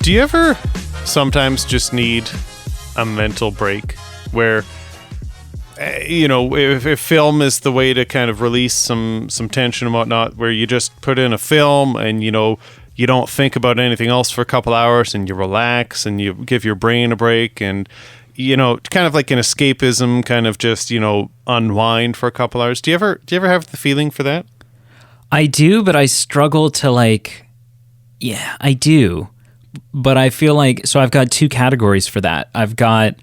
Do you ever sometimes just need a mental break where, if film is the way to kind of release some tension and whatnot, where you just put in a film and, you don't think about anything else for a couple hours and you relax and you give your brain a break and, kind of like an escapism, kind of just, unwind for a couple hours. Do you ever have the feeling for that? I do, but I struggle to yeah, I do. But I feel like, so I've got two categories for that. I've got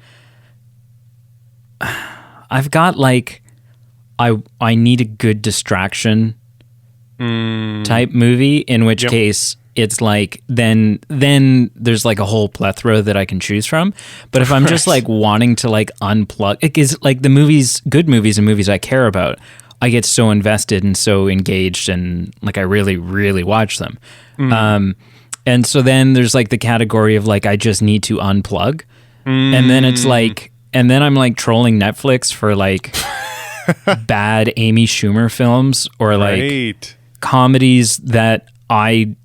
like, I need a good distraction type movie, in which case it's like, then there's like a whole plethora that I can choose from. But if I'm just like wanting to like unplug, it is like the movies, good movies and movies I care about, I get so invested and so engaged and like I really, really watch them. And so then there's like the category of like, I just need to unplug. And then it's like, and then I'm like trolling Netflix for like bad Amy Schumer films or like comedies that I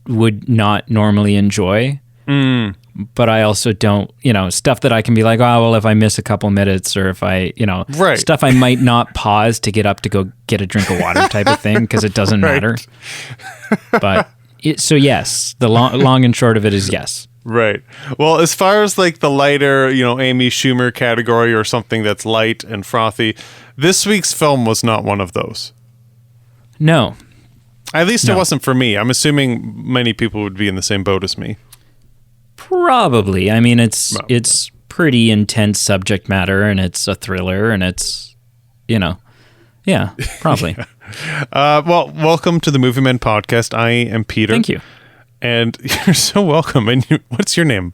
would not normally enjoy. But I also don't, stuff that I can be like, oh, well, if I miss a couple minutes or if I, stuff I might not pause to get up to go get a drink of water type of thing because it doesn't matter. But so yes, the long and short of it is yes. Right. Well, as far as like the lighter, Amy Schumer category or something that's light and frothy, this week's film was not one of those. No. At least it wasn't for me. I'm assuming many people would be in the same boat as me. Probably. I mean, it's pretty intense subject matter and it's a thriller and it's, yeah, probably. Well, welcome to the Movie Men podcast. I am Peter. Thank you. And you're so welcome. And what's your name?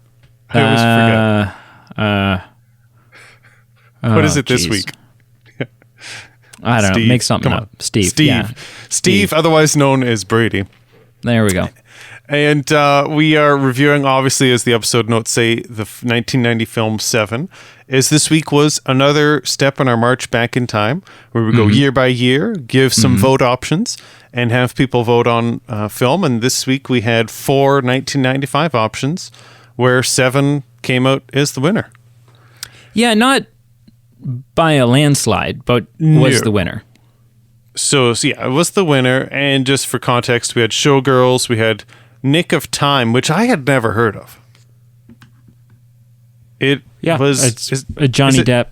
I always forget. What is it this week? I don't know. Make something up. Steve. Yeah. Steve, otherwise known as Brady. There we go. And we are reviewing, obviously, as the episode notes say, the 1990 film Se7en. As this week was another step on our march back in time, where we go year by year, give some vote options, and have people vote on film. And this week we had 4 1995 options, where Se7en came out as the winner. Yeah, not by a landslide, but was the winner. So yeah, it was the winner. And just for context, we had Showgirls, we had Nick of Time, which I had never heard of. It was it's a Johnny Depp.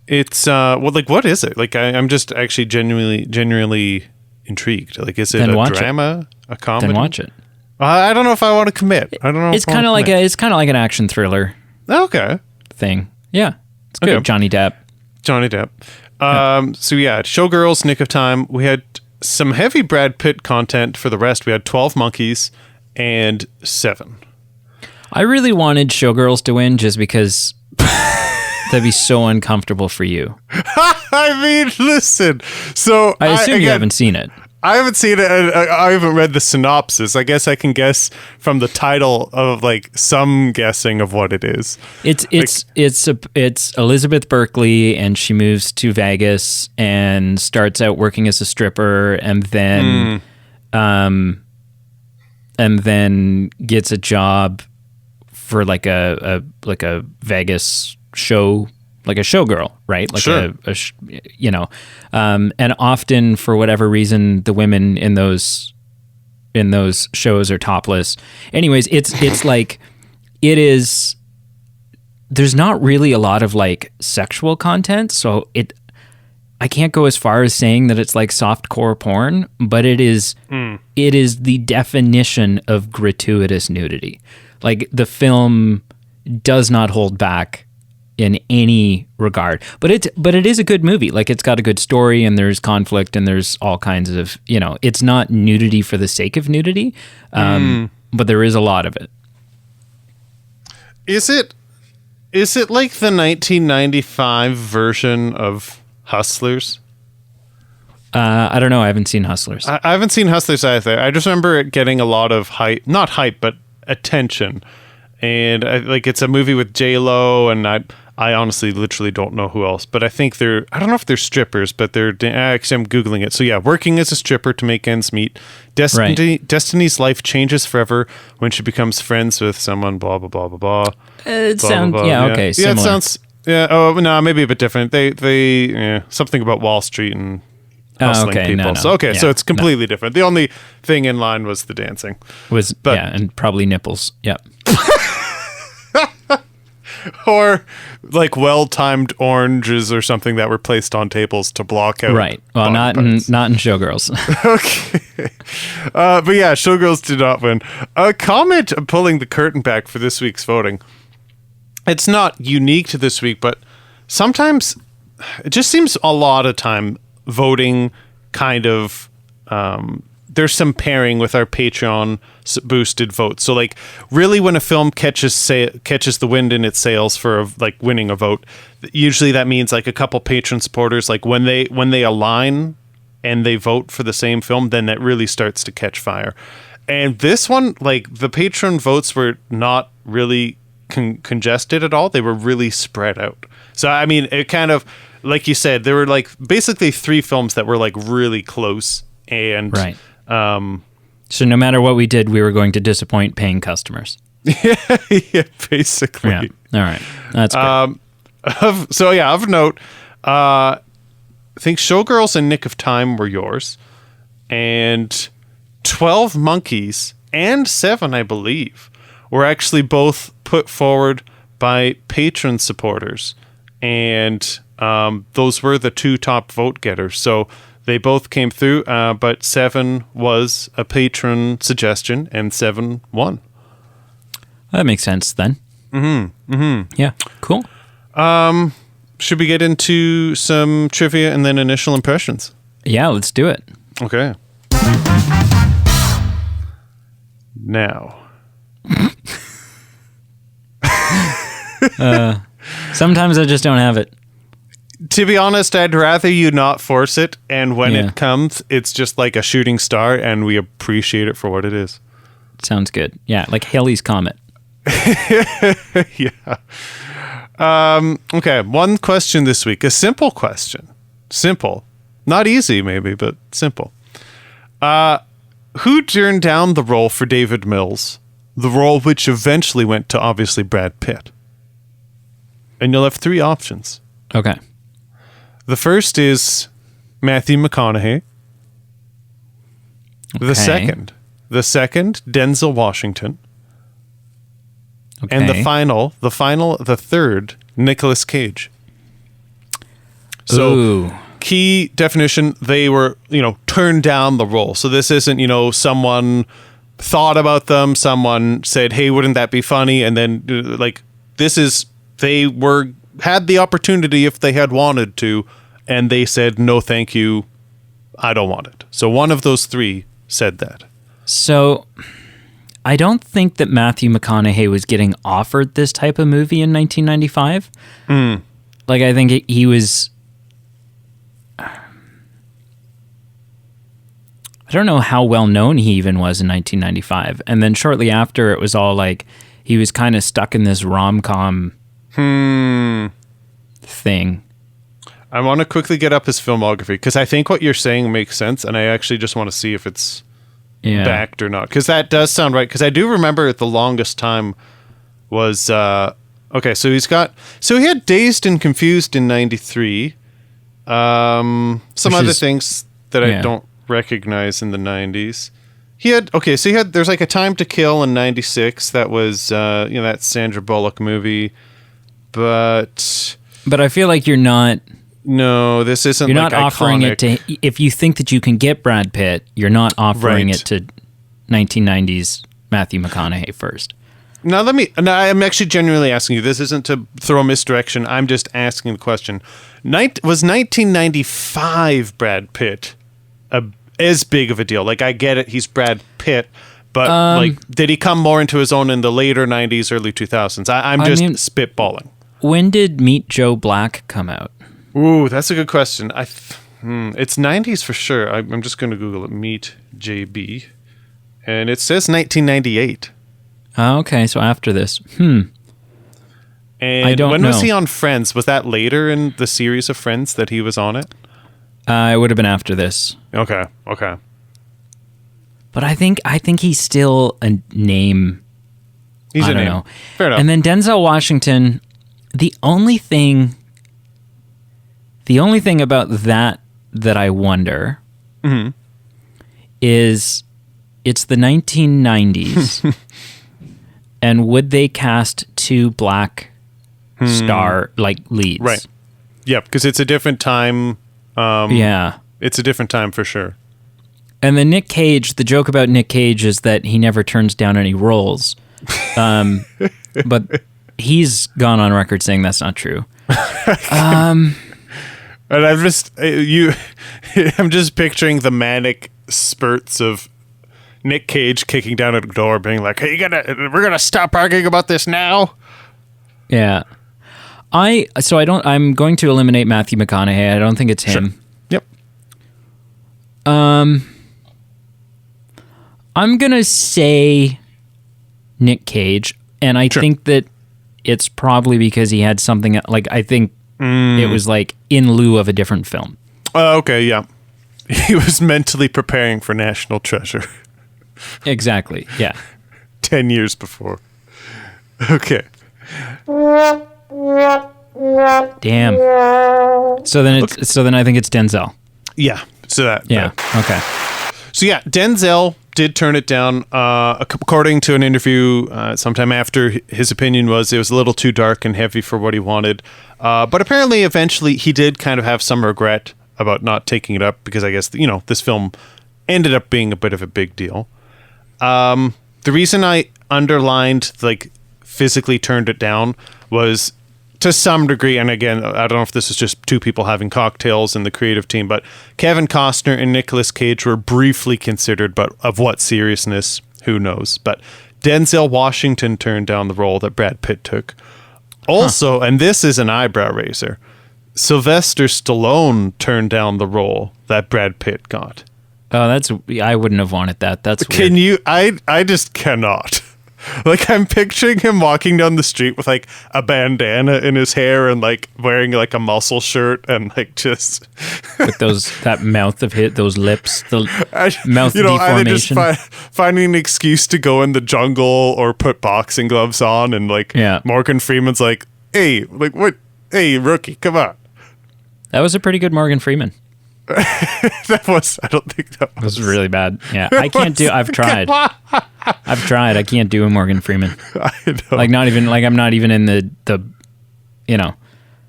It's what is it? Like I'm just actually genuinely intrigued. Like, is it a drama, a comedy? Then watch it. I don't know if I want to commit. I don't know. It's kind of like an action thriller. Okay. Thing. Yeah, it's good. Okay. Johnny Depp. So yeah, Showgirls, Nick of Time. We had some heavy Brad Pitt content for the rest. We had 12 Monkeys and Se7en. I really wanted Showgirls to win just because that'd be so uncomfortable for you. I mean, listen. So I assume you haven't seen it. I haven't seen it. I haven't read the synopsis. I guess I can guess from the title of like some guessing of what it is. It's Elizabeth Berkley, and she moves to Vegas and starts out working as a stripper, and then gets a job for like a Vegas show, like a showgirl, right? Like sure. And often for whatever reason, the women in those shows are topless. Anyways, it's like, it is, there's not really a lot of like sexual content. So I can't go as far as saying that it's like softcore porn, but it is the definition of gratuitous nudity. Like, the film does not hold back in any regard, but it is a good movie. Like, it's got a good story and there's conflict and there's all kinds of, it's not nudity for the sake of nudity. But there is a lot of it. Is it like the 1995 version of Hustlers? I don't know. I haven't seen Hustlers. I haven't seen Hustlers either. I just remember it getting a lot of not hype, but attention. And it's a movie with J-Lo, and I honestly literally don't know who else, but I think I don't know if they're strippers, but actually I'm Googling it. So yeah, working as a stripper to make ends meet. Destiny's life changes forever when she becomes friends with someone, blah, blah, blah, blah, blah. It sounds, okay, Yeah, similar. it sounds, oh, no, maybe a bit different. Something about Wall Street and hustling people. No. So, so it's completely different. The only thing in line was the dancing. And probably nipples. Yep. Or like well-timed oranges or something that were placed on tables to block out. Right. Well, not in Showgirls. Okay. But yeah, Showgirls did not win. A comment pulling the curtain back for this week's voting. It's not unique to this week, but sometimes it just seems a lot of time voting kind of there's some pairing with our Patreon boosted votes. So like really when a film catches the wind in its sails for like winning a vote, usually that means like a couple patron supporters, like when they align and they vote for the same film, then that really starts to catch fire. And this one, like the patron votes were not really congested at all. They were really spread out. So I mean, it kind of, like you said, there were like basically 3 films that were like really close. And right. So no matter what we did, we were going to disappoint paying customers. Yeah, basically. Yeah. All right. That's good. Of note, I think Showgirls and Nick of Time were yours. And 12 Monkeys and Se7en, I believe, were actually both put forward by patron supporters. And those were the 2 top vote getters. So they both came through, but Se7en was a patron suggestion, and Se7en won. That makes sense then. Yeah, cool. Should we get into some trivia and then initial impressions? Yeah, let's do it. Okay. Now. Sometimes I just don't have it. To be honest, I'd rather you not force it, and when it comes, it's just like a shooting star, and we appreciate it for what it is. Sounds good. Yeah, like Halley's Comet. Yeah. Okay, one question this week. A simple question. Simple. Not easy, maybe, but simple. Who turned down the role for David Mills? The role which eventually went to, obviously, Brad Pitt. And you'll have 3 options. Okay. The first is Matthew McConaughey. Okay. The second, Denzel Washington. Okay. And the third, Nicolas Cage. So, Ooh. Key definition, they were, turned down the role. So this isn't, someone thought about them, someone said, hey, wouldn't that be funny? And then, they had the opportunity if they had wanted to, and they said, no, thank you, I don't want it. So one of those 3 said that. So I don't think that Matthew McConaughey was getting offered this type of movie in 1995. Like, I think he was... I don't know how well known he even was in 1995. And then shortly after, it was all like he was kind of stuck in this rom-com thing. I want to quickly get up his filmography because I think what you're saying makes sense, and I actually just want to see if it's backed or not, because that does sound right. Because I do remember the longest time was okay. So he had Dazed and Confused in '93. Some other things that I don't recognize in the '90s. There's like A Time to Kill in '96. That was that Sandra Bullock movie. But I feel like you're not. No, this isn't. You're like not offering iconic. it to. If you think that you can get Brad Pitt, you're not offering it to 1990s Matthew McConaughey first. Now I'm actually genuinely asking you. This isn't to throw misdirection. I'm just asking the question. Was 1995 Brad Pitt as big of a deal? Like, I get it, he's Brad Pitt, but did he come more into his own in the later 90s, early 2000s? I'm just spitballing. When did Meet Joe Black come out? Ooh, that's a good question. It's 90s for sure. I'm just going to Google it. Meet JB. And it says 1998. Oh, okay, so after this. And I don't when know. was he on Friends? Was that later in the series of Friends that he was on it? It would have been after this. Okay. But I think he's still a name. He's I a don't name. know. Fair enough. And then Denzel Washington, the only thing about that I wonder is it's the 1990s. And would they cast two black star leads? Right. Yeah, because it's a different time. Yeah. It's a different time for sure. And then Nick Cage, the joke about Nick Cage is that he never turns down any roles. But he's gone on record saying that's not true. And I'm just picturing the manic spurts of Nick Cage kicking down a door, being like, "Hey, we're gonna stop arguing about this now." Yeah. I'm going to eliminate Matthew McConaughey. I don't think it's him. Sure. Yep. I'm gonna say Nick Cage, and I think that it's probably because he had something I think it was in lieu of a different film. Okay, yeah. He was mentally preparing for National Treasure. Exactly. Yeah. 10 years before. Okay. Damn. So then I think it's Denzel. Yeah. So that. Yeah. Okay. So yeah, Denzel did turn it down. According to an interview sometime after, his opinion was it was a little too dark and heavy for what he wanted. But apparently, eventually, he did kind of have some regret about not taking it up because I guess, this film ended up being a bit of a big deal. The reason I underlined, physically turned it down was to some degree, and again, I don't know if this is just two people having cocktails in the creative team, but Kevin Costner and Nicolas Cage were briefly considered, but of what seriousness, who knows. But Denzel Washington turned down the role that Brad Pitt took. Also, and this is an eyebrow raiser, Sylvester Stallone turned down the role that Brad Pitt got. Oh, I wouldn't have wanted that. That's weird. Can you? I just cannot. I'm picturing him walking down the street with a bandana in his hair and wearing a muscle shirt and just with that mouth of those lips, the mouth deformation. Either just finding an excuse to go in the jungle or put boxing gloves on and Morgan Freeman's hey, what? Hey, rookie, come on. That was a pretty good Morgan Freeman. I don't think that was. It was really bad. Yeah, I can't do. I've tried. I can't do a Morgan Freeman. I know. I'm not even in the.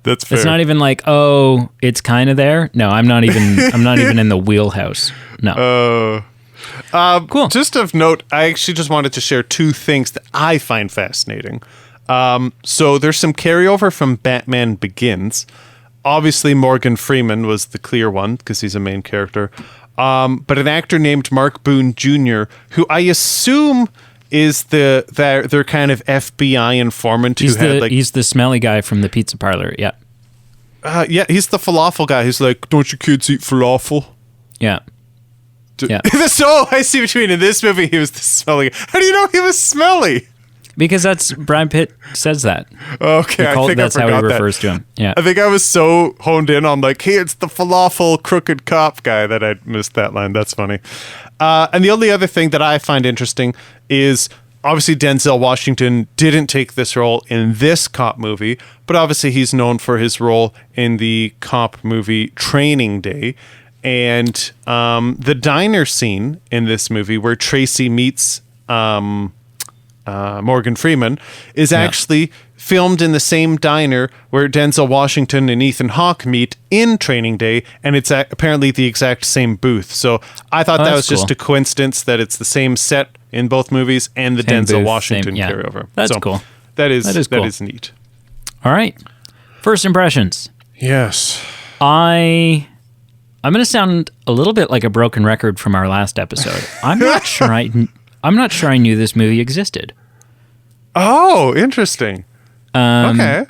That's fair. It's not even it's kind of there. No, I'm not even in the wheelhouse. No. Cool. Just of note, I actually just wanted to share two things that I find fascinating. So there's some carryover from Batman Begins. Obviously, Morgan Freeman was the clear one because he's a main character. But an actor named Mark Boone Jr., who I assume is their kind of FBI informant. He's the smelly guy from the pizza parlor. Yeah. Yeah, he's the falafel guy who's like, "Don't you kids eat falafel?" Yeah. Yeah. So I see what you mean. In this movie, he was the smelly guy. How do you know he was smelly? Because Brad Pitt says that. Okay, that's how he refers to him. Yeah, I think I was so honed in on hey, it's the falafel crooked cop guy that I missed that line. That's funny. And the only other thing that I find interesting is obviously Denzel Washington didn't take this role in this cop movie, but obviously he's known for his role in the cop movie Training Day. And the diner scene in this movie where Tracy meets Morgan Freeman is actually filmed in the same diner where Denzel Washington and Ethan Hawke meet in Training Day, and it's apparently the exact same booth. So I thought that was just a coincidence that it's the same set in both movies and the same Denzel booth, Washington carryover. That's cool. That is neat. All right. First impressions. Yes. I'm going to sound a little bit like a broken record from our last episode. I'm not sure I knew this movie existed. Oh, interesting. Okay.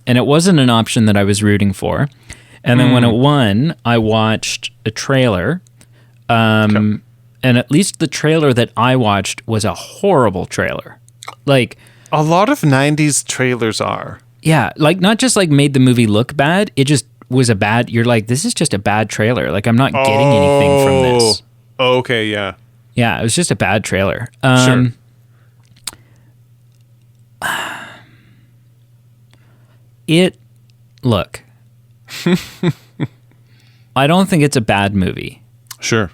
And it wasn't an option that I was rooting for. And then when it won, I watched a trailer. And at least the trailer that I watched was a horrible trailer. A lot of 90s trailers are. Yeah, like not just like made the movie look bad, it just was a bad. You're like, this is just a bad trailer. Like I'm not getting anything from this. Okay, yeah. Yeah, it was just a bad trailer. Sure. Look, I don't think it's a bad movie. Sure.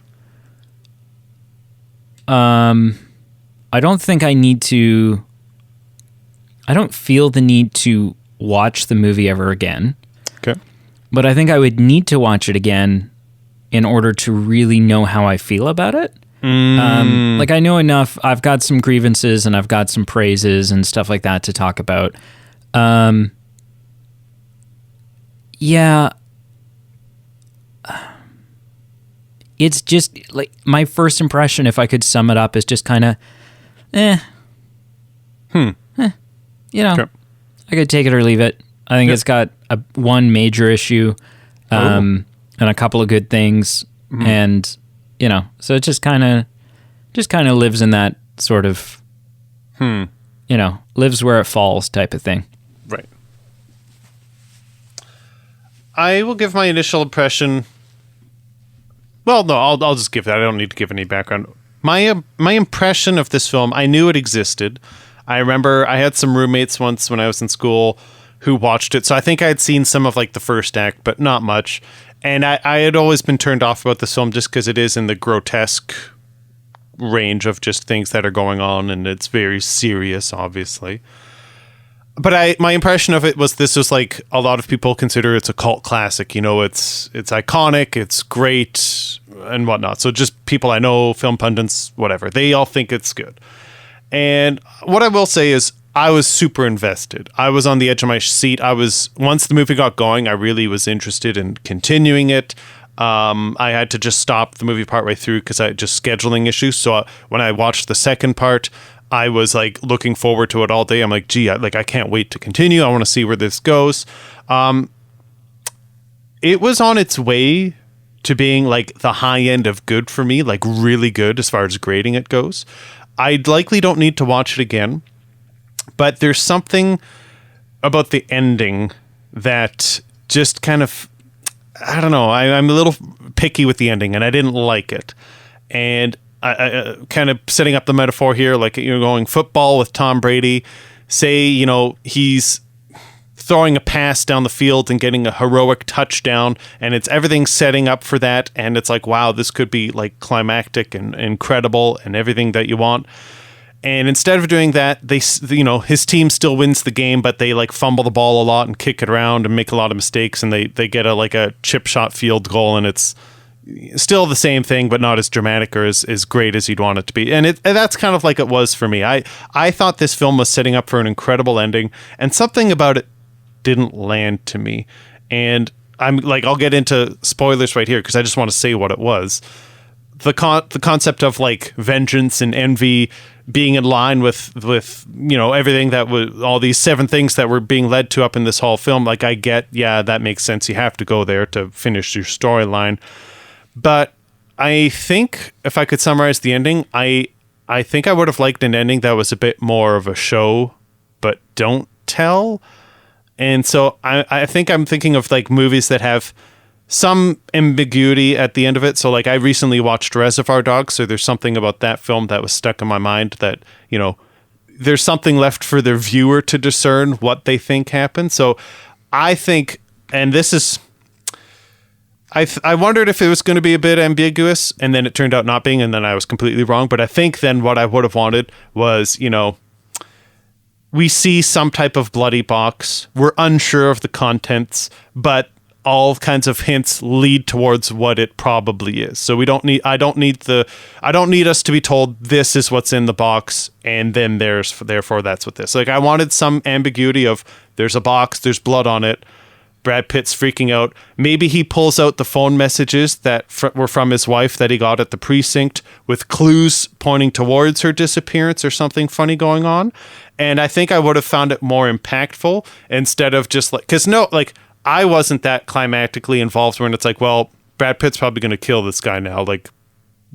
I don't think I need to. I don't feel the need to watch the movie ever again. Okay. But I think I would need to watch it again in order to really know how I feel about it. Like I know enough. I've got some grievances and I've got some praises and stuff like that to talk about. Yeah. It's just like my first impression, if I could sum it up, is just kind of, you know, Okay. I could take it or leave it. I think it's got one major issue, and a couple of good things, and you know, so it just kind of lives in that sort of, you know, lives where it falls type of thing. Right. I will give my initial impression. Well, no, I'll just give that. I don't need to give any background. My impression of this film, I knew it existed. I remember I had some roommates once when I was in school who watched it. So I think I had seen some of like the first act, but not much. And I had always been turned off about this film just because it is in the grotesque range of just things that are going on, and it's very serious, obviously. But my impression of it was this was like a lot of people consider it's a cult classic. You know, it's iconic, it's great, and whatnot. So just people I know, film pundits, whatever, they all think it's good. And what I will say is I was super invested. I was on the edge of my seat. Once the movie got going, I really was interested in continuing it. I had to just stop the movie partway through because I had just scheduling issues. So when I watched the second part, I was like looking forward to it all day. I'm like, gee, I can't wait to continue. I want to see where this goes. It was on its way to being like the high end of good for me, like really good as far as grading it goes. I likely don't need to watch it again, but there's something about the ending that just kind of, I don't know, I'm a little picky with the ending and I didn't like it. And I kind of setting up the metaphor here, like you're going football with Tom Brady, say, you know, he's throwing a pass down the field and getting a heroic touchdown, and it's everything setting up for that, and it's like, wow, this could be like climactic and incredible and everything that you want. And instead of doing that, his team still wins the game, but they like fumble the ball a lot and kick it around and make a lot of mistakes, and they get a chip shot field goal, and it's still the same thing, but not as dramatic or as great as you'd want it to be. And that's kind of like it was for me. I thought this film was setting up for an incredible ending, and something about it didn't land to me. And I'm like, I'll get into spoilers right here because I just want to say what it was. The concept of like vengeance and envy being in line with you know everything that was all these 7 things that were being led to up in this whole film. Like I get, yeah, that makes sense. You have to go there to finish your storyline. But I think if I could summarize the ending, I think I would have liked an ending that was a bit more of a show, but don't tell. And so I think I'm thinking of like movies that have some ambiguity at the end of it. So like I recently watched Reservoir Dogs, so there's something about that film that was stuck in my mind that, you know, there's something left for the viewer to discern what they think happened. So I think, and this is, I wondered if it was going to be a bit ambiguous, and then it turned out not being, and then I was completely wrong. But I think then what I would have wanted was, you know, we see some type of bloody box. We're unsure of the contents, but all kinds of hints lead towards what it probably is. So I don't need us to be told this is what's in the box and then therefore that's what this. Like I wanted some ambiguity of there's a box, there's blood on it. Brad Pitt's freaking out. Maybe he pulls out the phone messages that were from his wife that he got at the precinct with clues pointing towards her disappearance or something funny going on. And I think I would have found it more impactful instead of just like, because no, like I wasn't that climactically involved when it's like, well, Brad Pitt's probably going to kill this guy now. Like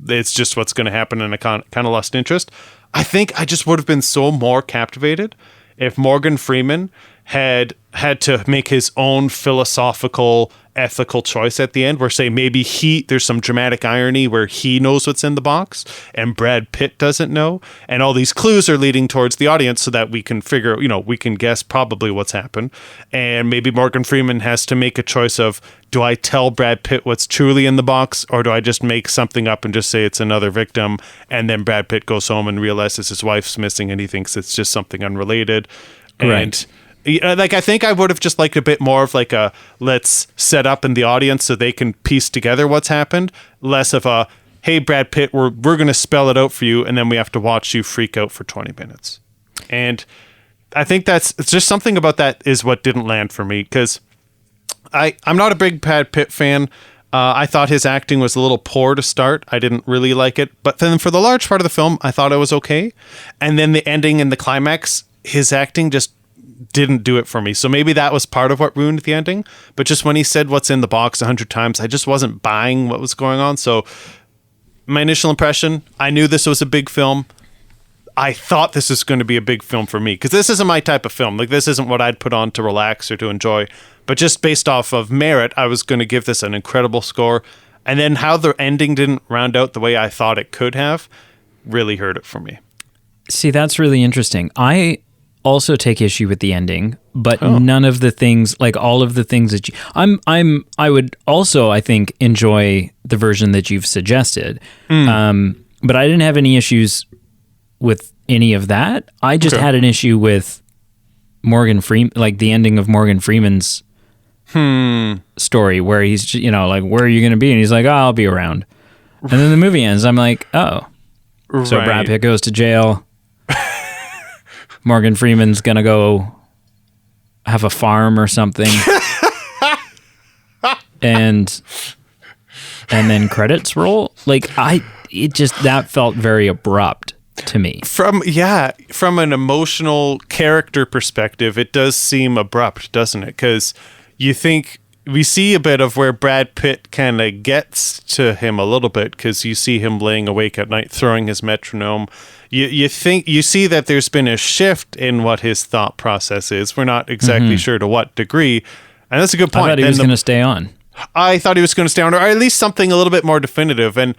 it's just what's going to happen, and I kind of lost interest. I think I just would have been so more captivated if Morgan Freeman had to make his own philosophical, ethical choice at the end, where say maybe there's some dramatic irony where he knows what's in the box and Brad Pitt doesn't know, and all these clues are leading towards the audience so that we can figure, we can guess probably what's happened. And maybe Morgan Freeman has to make a choice of, do I tell Brad Pitt what's truly in the box, or do I just make something up and just say it's another victim, and then Brad Pitt goes home and realizes his wife's missing and he thinks it's just something unrelated. Right. And I think I would have just liked a bit more of like a, let's set up in the audience so they can piece together what's happened, less of a, hey, Brad Pitt, we're going to spell it out for you, and then we have to watch you freak out for 20 minutes. And I think it's just something about that is what didn't land for me, because I'm not a big Brad Pitt fan. I thought his acting was a little poor to start. I didn't really like it. But then for the large part of the film, I thought it was okay. And then the ending and the climax, his acting just didn't do it for me. So maybe that was part of what ruined the ending. But just when he said what's in the box 100 times, I just wasn't buying what was going on. So my initial impression, I knew this was a big film. I thought this was going to be a big film for me, because this isn't my type of film. Like, this isn't what I'd put on to relax or to enjoy. But just based off of merit, I was going to give this an incredible score. And then how the ending didn't round out the way I thought it could have really hurt it for me. See, that's really interesting. I also take issue with the ending, but none of the things, like all of the things that I would also, I think, enjoy the version that you've suggested. But I didn't have any issues with any of that. I just had an issue with Morgan Freeman, like the ending of Morgan Freeman's story, where he's, like, where are you going to be? And he's like, oh, I'll be around. And then the movie ends. I'm like, oh. So Brad Pitt goes to jail. Morgan Freeman's going to go have a farm or something. and then credits roll. Like, that felt very abrupt to me. From an emotional character perspective, it does seem abrupt, doesn't it? Because you think we see a bit of where Brad Pitt kind of gets to him a little bit, because you see him laying awake at night throwing his metronome. You see that there's been a shift in what his thought process is. We're not exactly sure to what degree, and that's a good point. I thought he was going to stay on. I thought he was going to stay on, or at least something a little bit more definitive. And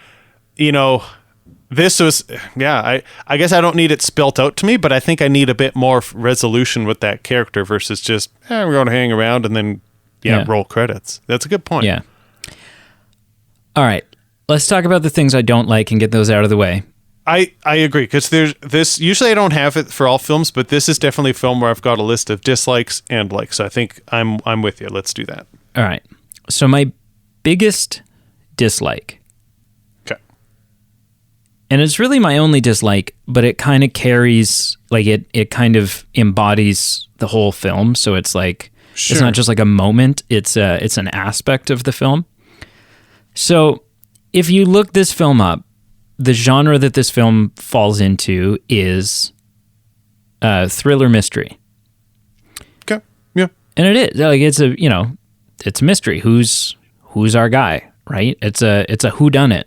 this was, I guess I don't need it spelt out to me, but I think I need a bit more resolution with that character versus just, we're going to hang around and then, roll credits. That's a good point. Yeah. All right. Let's talk about the things I don't like and get those out of the way. I agree, because there's this, usually I don't have it for all films, but this is definitely a film where I've got a list of dislikes and likes. So I think I'm with you. Let's do that. All right. So my biggest dislike, and it's really my only dislike, but it kind of carries, like it kind of embodies the whole film. So it's like, It's not just like a moment, it's an aspect of the film. So if you look this film up, the genre that this film falls into is thriller mystery. Okay. Yeah. And it is, like, it's a mystery. Who's our guy, right? It's a whodunit.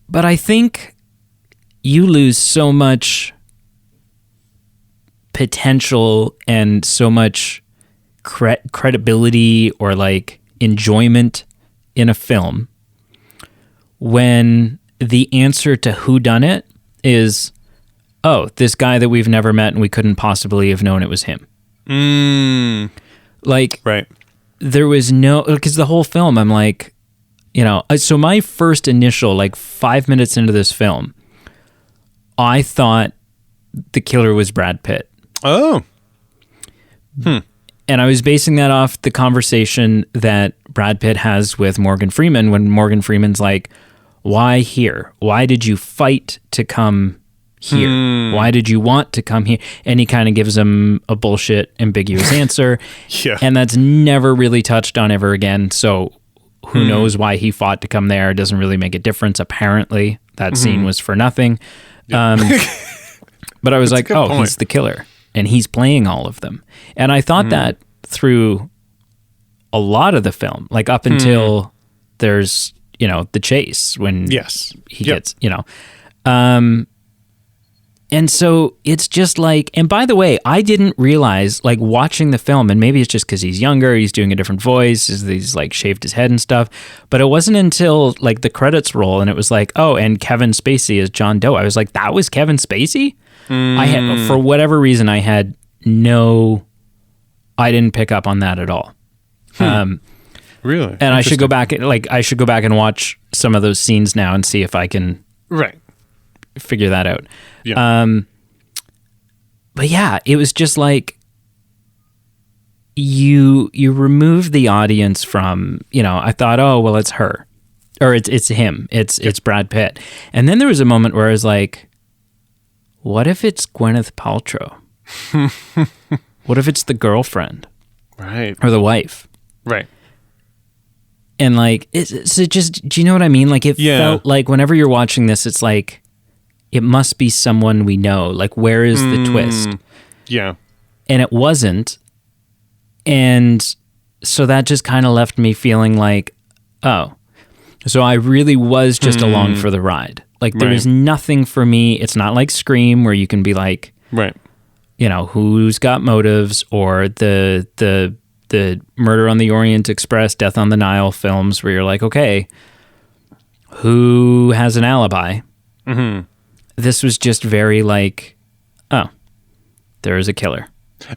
But I think you lose so much potential and so much credibility or like enjoyment in a film when the answer to whodunit is, oh, this guy that we've never met and we couldn't possibly have known it was him. Like, right. There was no, because the whole film, I'm like, so my first initial, like 5 minutes into this film, I thought the killer was Brad Pitt. Oh. And I was basing that off the conversation that Brad Pitt has with Morgan Freeman when Morgan Freeman's like, why here? Why did you fight to come here? Why did you want to come here? And he kind of gives him a bullshit, ambiguous answer. Yeah. And that's never really touched on ever again. So who knows why he fought to come there? It doesn't really make a difference. Apparently, that scene was for nothing. Yeah. But I was like, oh, point. He's the killer. And he's playing all of them. And I thought that through a lot of the film, like up until there's, the chase when he gets, And so it's just like, and by the way, I didn't realize, like, watching the film, and maybe it's just because he's younger, he's doing a different voice, he's like shaved his head and stuff. But it wasn't until like the credits roll and it was like, oh, and Kevin Spacey is John Doe. I was like, that was Kevin Spacey? I had, for whatever reason, I didn't pick up on that at all. Really? And I should go back and watch some of those scenes now and see if I can figure that out. Yeah. But yeah, it was just like you remove the audience from, I thought, oh, well, it's her, or it's him, it's Brad Pitt. And then there was a moment where I was like, what if it's Gwyneth Paltrow? What if it's the girlfriend? Right. Or the wife? Right. And like, it's just, do you know what I mean? Like, it felt like whenever you're watching this, it's like, it must be someone we know. Like, where is the twist? Yeah. And it wasn't. And so that just kind of left me feeling like, oh, so I really was just along for the ride. Like, there is nothing for me. It's not like Scream where you can be like, who's got motives, or the Murder on the Orient Express, Death on the Nile films where you're like, okay, who has an alibi? Mm-hmm. This was just very like, oh, there is a killer.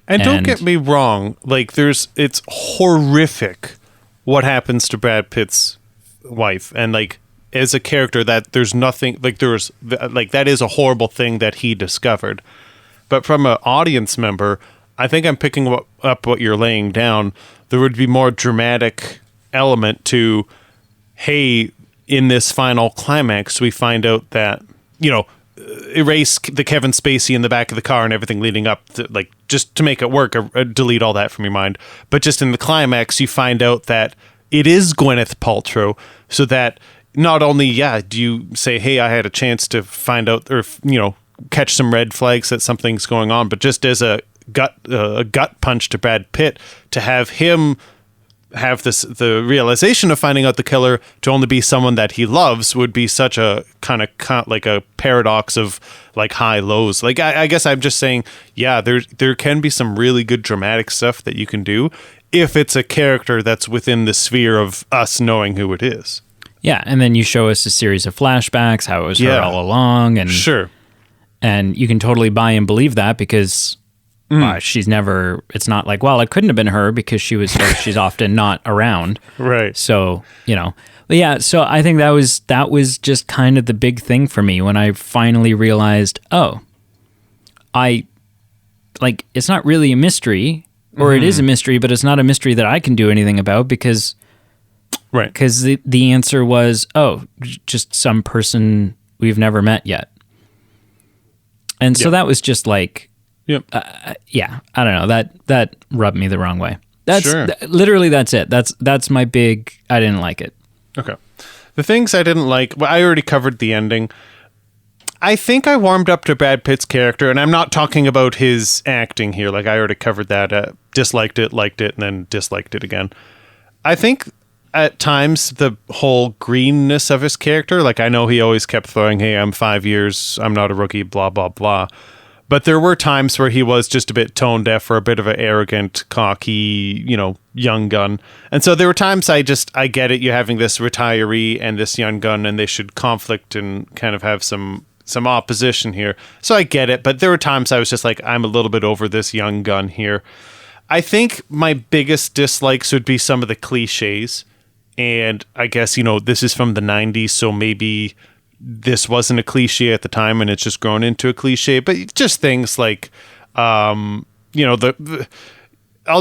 And don't get me wrong, like it's horrific what happens to Brad Pitt's wife, and like as a character that there's nothing like that is a horrible thing that he discovered. But from an audience member, I think I'm picking up what you're laying down. There would be more dramatic element to, hey, in this final climax, we find out that, erase the Kevin Spacey in the back of the car and everything leading up to, like, just to make it work, delete all that from your mind. But just in the climax, you find out that it is Gwyneth Paltrow, so that not only, do you say, hey, I had a chance to find out, or, catch some red flags that something's going on, but just as a gut punch to Brad Pitt, to have him have the realization of finding out the killer to only be someone that he loves would be such a kind of like a paradox of like high lows. Like I guess I'm just saying, there can be some really good dramatic stuff that you can do if it's a character that's within the sphere of us knowing who it is. Yeah, and then you show us a series of flashbacks, how it was her all along, and sure, and you can totally buy and believe that because. She's never, it's not like, well, it couldn't have been her because she's often not around. Right. So, but yeah, so I think that was just kind of the big thing for me when I finally realized, it's not really a mystery, or it is a mystery, but it's not a mystery that I can do anything about because the answer was, just some person we've never met yet. And so that was just like, I don't know. That rubbed me the wrong way. Literally, that's it. That's my big, I didn't like it. Okay. The things I didn't like, well, I already covered the ending. I think I warmed up to Brad Pitt's character, and I'm not talking about his acting here. Like, I already covered that. Disliked it, liked it, and then disliked it again. I think at times the whole greenness of his character, like I know he always kept throwing, hey, I'm 5 years, I'm not a rookie, blah, blah, blah. But there were times where he was just a bit tone deaf or a bit of an arrogant, cocky, young gun. And so there were times I get it. You're having this retiree and this young gun, and they should conflict and kind of have some opposition here. So I get it. But there were times I was just like, I'm a little bit over this young gun here. I think my biggest dislikes would be some of the cliches. And I guess, this is from the 90s, so maybe this wasn't a cliche at the time and it's just grown into a cliche, but just things like, I'll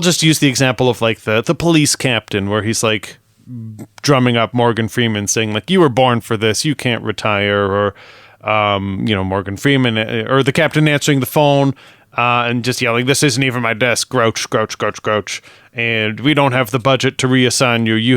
just use the example of like the police captain where he's like drumming up Morgan Freeman saying like, you were born for this, you can't retire, or, Morgan Freeman or the captain answering the phone and just yelling, this isn't even my desk, grouch, grouch, grouch, grouch. And we don't have the budget to reassign you. You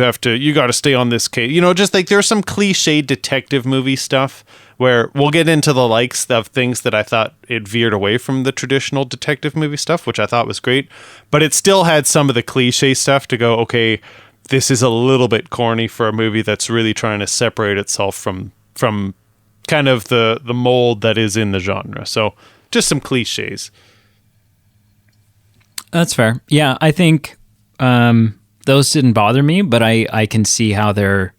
got to stay on this case. Just like there's some cliche detective movie stuff where we'll get into the likes of things that I thought it veered away from the traditional detective movie stuff, which I thought was great. But it still had some of the cliche stuff to go, okay, this is a little bit corny for a movie that's really trying to separate itself from kind of the mold that is in the genre. So just some cliches. That's fair. Yeah, I think those didn't bother me, but I can see how they're.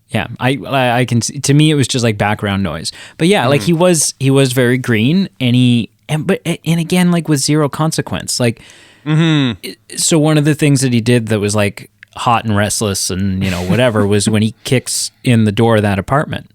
Yeah, I can see. To me, it was just like background noise. But yeah, like he was very green, and again, like with zero consequence. Like, so one of the things that he did that was like hot and restless, and whatever, was when he kicks in the door of that apartment.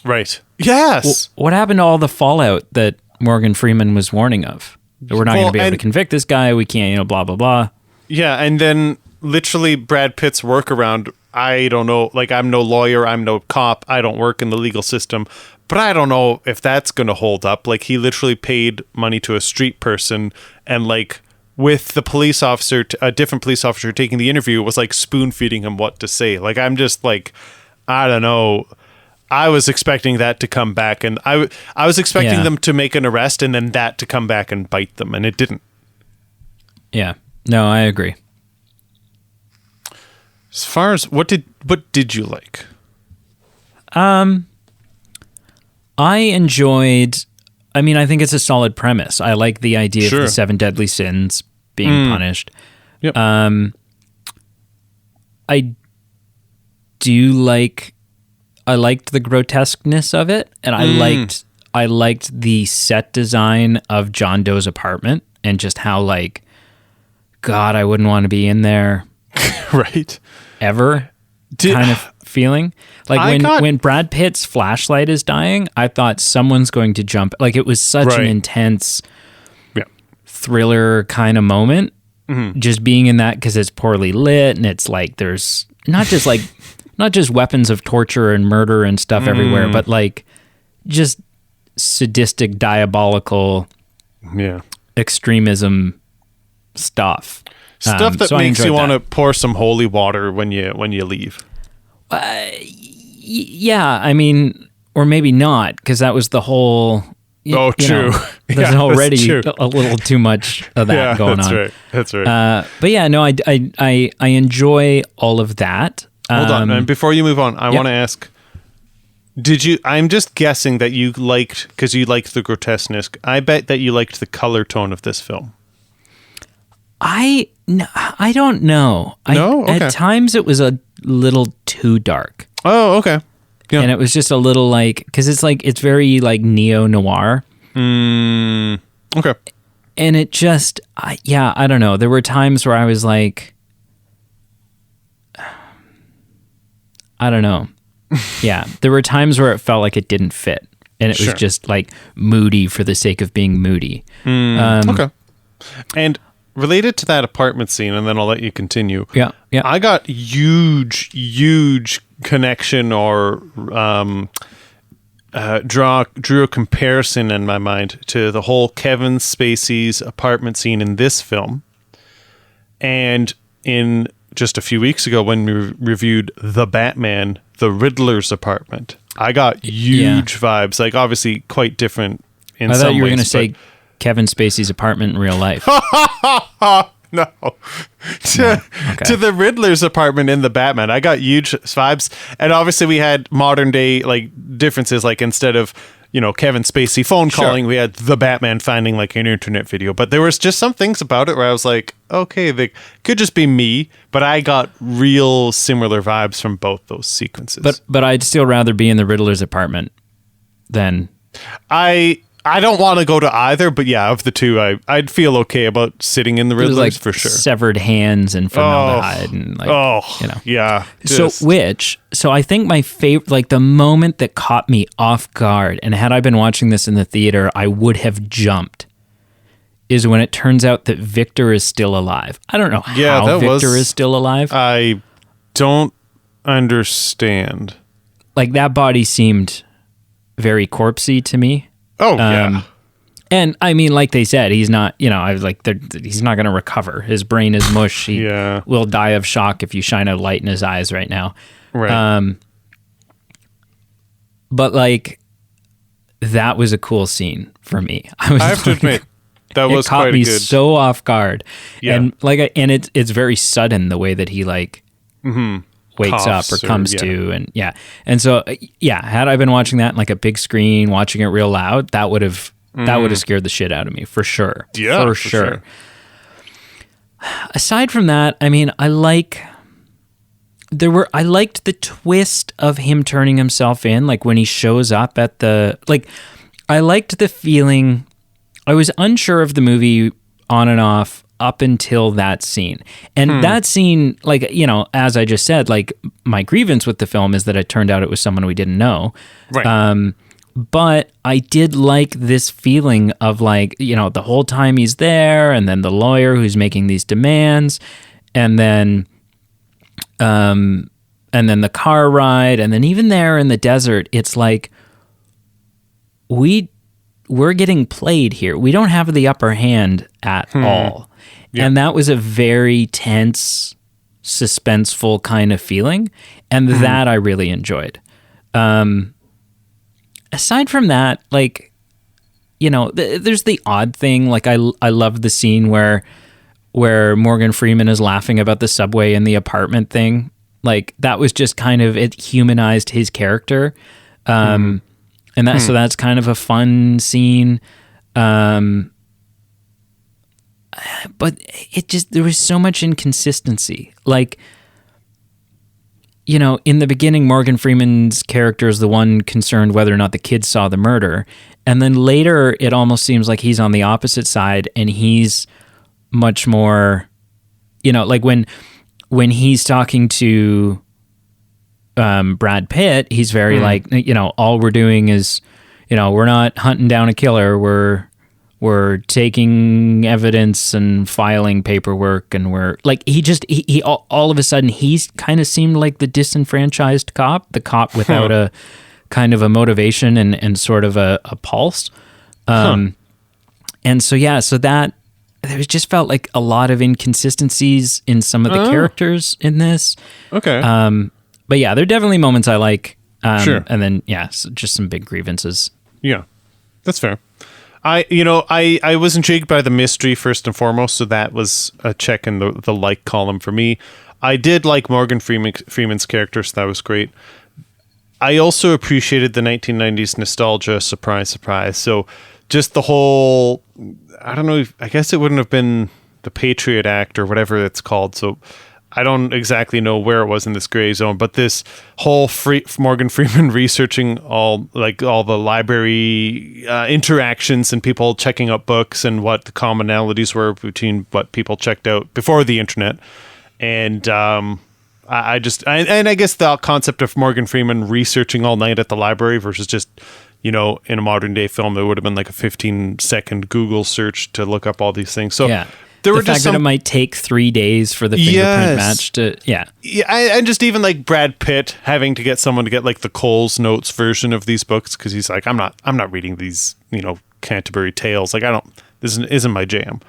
Right. Yes. What happened to all the fallout that Morgan Freeman was warning of? That we're not going to be able to convict this guy. We can't, blah blah blah. Yeah, and then literally Brad Pitt's workaround. I don't know, like I'm no lawyer, I'm no cop, I don't work in the legal system, but I don't know if that's going to hold up. Like he literally paid money to a street person, and like with the police officer, a different police officer taking the interview, was like spoon feeding him what to say. Like I'm just like, I don't know. I was expecting that to come back, and I was expecting them to make an arrest and then that to come back and bite them, and it didn't. Yeah. No, I agree. As far as what did you like? I enjoyed. I mean, I think it's a solid premise. I like the idea of the 7 deadly sins being punished. Yep. I do like. I liked the grotesqueness of it, and I liked the set design of John Doe's apartment, and just how like, God, I wouldn't want to be in there. Right. Ever kind of feeling like when Brad Pitt's flashlight is dying, I thought someone's going to jump. Like it was such an intense thriller kind of moment, just being in that, because it's poorly lit, and it's like there's not just weapons of torture and murder and stuff everywhere, but like just sadistic, diabolical extremism stuff. Stuff that makes you want to pour some holy water when you leave. Yeah, I mean, or maybe not, because that was the whole. True. There's already a little too much of that going on. That's right. But yeah, no, I enjoy all of that. Hold on, and before you move on, I want to ask: did you? I'm just guessing that you liked, because you liked the grotesqueness. I bet that you liked the color tone of this film. I don't know. No? Okay. At times it was a little too dark. Oh, okay. Yeah. And it was just a little like, because it's very like neo-noir. Okay. And it just, I don't know. There were times where I was like, I don't know. Yeah. There were times where it felt like it didn't fit. And it was just like moody for the sake of being moody. Okay. And related to that apartment scene, and then I'll let you continue. Yeah. I got huge connection, or drew a comparison in my mind to the whole Kevin Spacey's apartment scene in this film. And in just a few weeks ago when we reviewed The Batman, the Riddler's apartment, I got huge vibes. Like obviously quite different in some ways. I thought you were going to say Kevin Spacey's apartment in real life. No. To the Riddler's apartment in the Batman. I got huge vibes. And obviously we had modern day like differences, like instead of, Kevin Spacey phone calling, we had the Batman finding like an internet video. But there was just some things about it where I was like, okay, they could just be me, but I got real similar vibes from both those sequences. But I'd still rather be in the Riddler's apartment than I don't want to go to either, but yeah, of the two, I'd feel okay about sitting in the Riddler's like for sure. Severed hands and formaldehyde and like, yeah. So I think my favorite, like the moment that caught me off guard, and had I been watching this in the theater, I would have jumped, is when it turns out that Victor is still alive. I don't know how Victor is still alive. I don't understand. Like that body seemed very corpsey to me. Oh, yeah. And I mean, like they said, he's not, I was like, he's not going to recover. His brain is mush. He will die of shock if you shine a light in his eyes right now. Right. But like, that was a cool scene for me. I have to admit, that was caught quite me good. So off guard. Yeah. And like, it's very sudden the way that he like wakes up or coughs comes to, and and so had I been watching that in like a big screen, watching it real loud, that would have scared the shit out of me for sure. Yeah, for sure. Aside from that, I mean, I liked the twist of him turning himself in, like when he shows up at I liked the feeling. I was unsure of the movie on and off up until that scene. And that scene, like, you know, as I just said, like, my grievance with the film is that it turned out it was someone we didn't know. Right. But I did like this feeling of, like, you know, the whole time he's there, and then the lawyer who's making these demands, and then the car ride, and then even there in the desert, it's like we're getting played here. We don't have the upper hand at all. Yeah. And that was a very tense, suspenseful kind of feeling. And that I really enjoyed. Aside from that, like, you know, there's the odd thing. Like, I love the scene where Morgan Freeman is laughing about the subway and the apartment thing. Like, that was just kind of, it humanized his character. And so that's kind of a fun scene. But it just, there was so much inconsistency. Like, you know, in the beginning, Morgan Freeman's character is the one concerned whether or not the kids saw the murder. And then later, it almost seems like he's on the opposite side, and he's much more, you know, like when he's talking to Brad Pitt, he's very like, you know, all we're doing is, you know, we're not hunting down a killer. We're taking evidence and filing paperwork, and we're like, he all of a sudden, he's kind of seemed like the disenfranchised cop, the cop without a kind of a motivation and sort of a pulse. And so, so that there just felt like a lot of inconsistencies in some of the characters in this. Okay. But yeah, there are definitely moments I like. Sure. And then, so just some big grievances. Yeah, that's fair. I was intrigued by the mystery first and foremost, so that was a check in the like column for me. I did like Morgan Freeman's character, so that was great. I also appreciated the 1990s nostalgia, surprise, surprise. So just the whole, I don't know, I guess it wouldn't have been the Patriot Act or whatever it's called, so I don't exactly know where it was in this gray zone, but this whole Morgan Freeman researching all the library interactions and people checking out books and what the commonalities were between what people checked out before the internet. And I guess the concept of Morgan Freeman researching all night at the library versus just, you know, in a modern day film, it would have been like a 15-second Google search to look up all these things. So yeah. The fact that it might take 3 days for the fingerprint match to, and just even like Brad Pitt having to get someone to get like the Coles Notes version of these books because he's like, I'm not reading these, you know, Canterbury Tales. Like, this isn't my jam.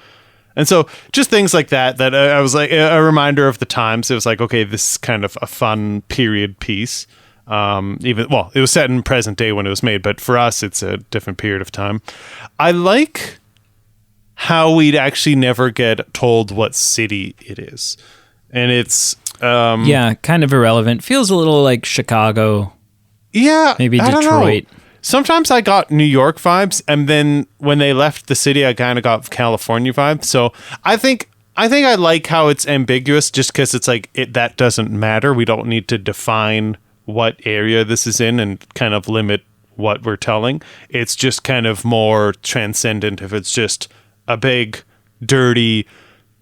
And so just things like that I was like a reminder of the times. It was like, okay, this is kind of a fun period piece. It was set in present day when it was made, but for us, it's a different period of time. I like how we'd actually never get told what city it is. And it's... kind of irrelevant. Feels a little like Chicago. Yeah. Maybe Detroit. Sometimes I got New York vibes, and then when they left the city, I kind of got California vibes. So I think I like how it's ambiguous just because it's like, that doesn't matter. We don't need to define what area this is in and kind of limit what we're telling. It's just kind of more transcendent if it's just a big, dirty,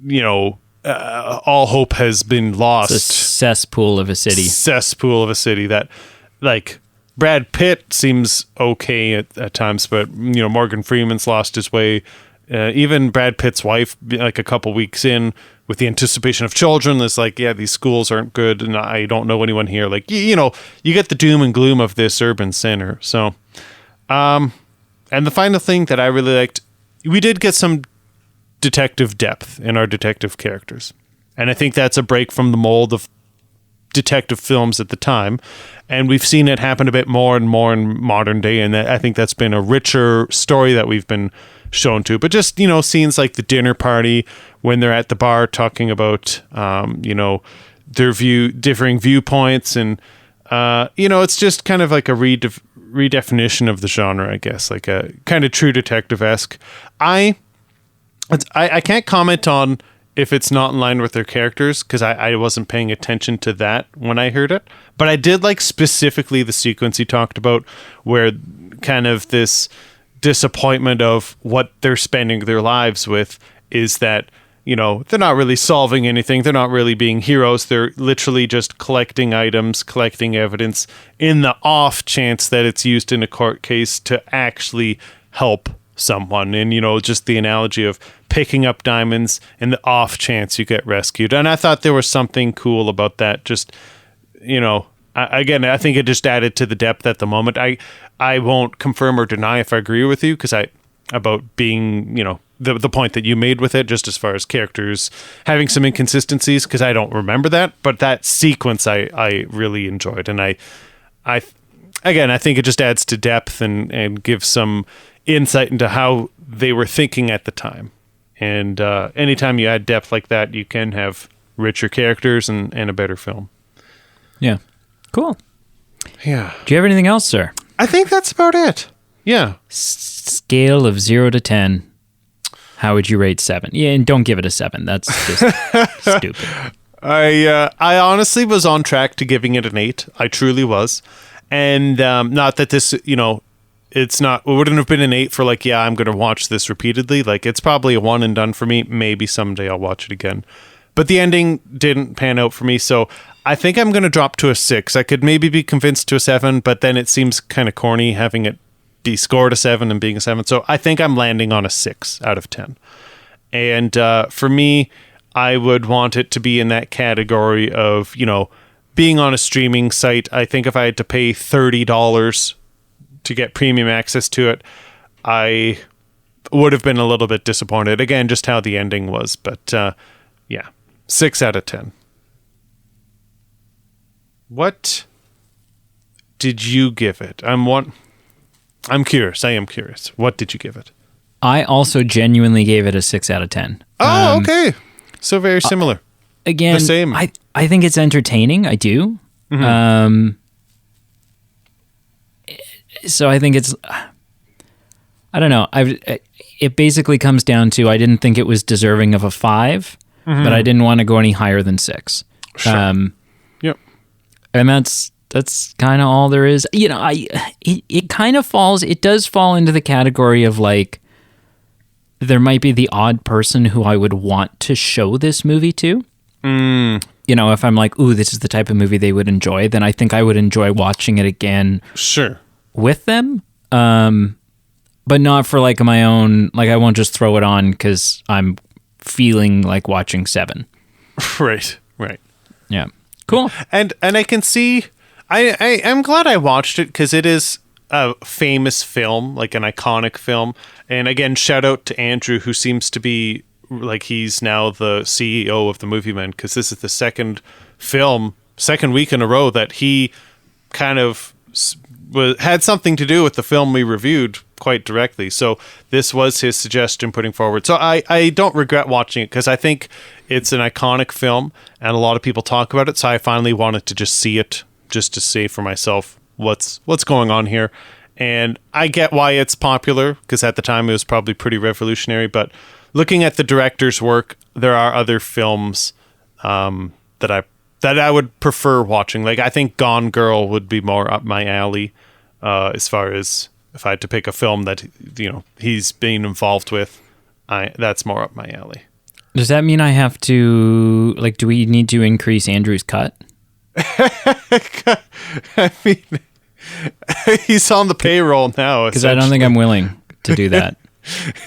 you know, all hope has been lost. It's a cesspool of a city. That, like, Brad Pitt seems okay at times, but, you know, Morgan Freeman's lost his way. Even Brad Pitt's wife, like a couple weeks in, with the anticipation of children, is like, yeah, these schools aren't good, and I don't know anyone here. Like, you know, you get the doom and gloom of this urban center. So, and the final thing that I really liked, we did get some detective depth in our detective characters. And I think that's a break from the mold of detective films at the time. And we've seen it happen a bit more and more in modern day. And I think that's been a richer story that we've been shown to. But just, you know, scenes like the dinner party when they're at the bar talking about, you know, their differing viewpoints, and it's just kind of like a redefinition of the genre, I guess, like a kind of True Detective-esque. I can't comment on if it's not in line with their characters, because I wasn't paying attention to that when I heard it. But I did like specifically the sequence you talked about, where kind of this disappointment of what they're spending their lives with is that, they're not really solving anything. They're not really being heroes. They're literally just collecting items, collecting evidence in the off chance that it's used in a court case to actually help someone. And, just the analogy of picking up diamonds in the off chance you get rescued. And I thought there was something cool about that. Just, I think it just added to the depth at the moment. I won't confirm or deny if I agree with you, about being, the point that you made with it, just as far as characters having some inconsistencies, because I don't remember that, but that sequence I really enjoyed. And I think it just adds to depth and gives some insight into how they were thinking at the time. And anytime you add depth like that, you can have richer characters and a better film. Yeah. Cool. Yeah. Do you have anything else, sir? I think that's about it. Yeah. Scale of 0 to 10. How would you rate 7? Yeah, and don't give it a 7. That's just stupid. I honestly was on track to giving it an 8. I truly was. And not that this, it wouldn't have been an 8 for I'm going to watch this repeatedly. It's probably a 1 and done for me. Maybe someday I'll watch it again. But the ending didn't pan out for me, so I think I'm going to drop to a 6. I could maybe be convinced to a 7, but then it seems kind of corny having it be scored a 7 and being a 7. So I think I'm landing on a 6 out of 10. And for me, I would want it to be in that category of, being on a streaming site. I think if I had to pay $30 to get premium access to it, I would have been a little bit disappointed. Again, just how the ending was. But yeah, 6 out of 10. What did you give it? I'm curious. I am curious. What did you give it? I also genuinely gave it a 6 out of 10. Oh, okay. So very similar. Again, the same. I think it's entertaining. I do. Mm-hmm. So I think it's, I don't know. It basically comes down to, I didn't think it was deserving of a 5, but I didn't want to go any higher than 6. Sure. Yep. And that's kind of all there is. It kind of it does fall into the category of there might be the odd person who I would want to show this movie to. If I'm like, ooh, this is the type of movie they would enjoy, then I think I would enjoy watching it again. Sure. With them. But not for my own, I won't just throw it on because I'm feeling like watching 7. Right. Yeah. Cool. And I can see, I'm glad I watched it because it is a famous film, an iconic film. And again, shout out to Andrew, who seems to be he's now the CEO of the Movie Men, because this is the second week in a row that he kind of had something to do with the film we reviewed quite directly. So this was his suggestion putting forward. So I don't regret watching it because I think it's an iconic film and a lot of people talk about it. So I finally wanted to just see it, just to see for myself what's going on here. And I get why it's popular because at the time it was probably pretty revolutionary. But looking at the director's work, there are other films that I would prefer watching. I think Gone Girl would be more up my alley as far as if I had to pick a film that he's been involved with. That's more up my alley. Does that mean I have to do we need to increase Andrew's cut? I mean, he's on the payroll now. Because I don't think I'm willing to do that.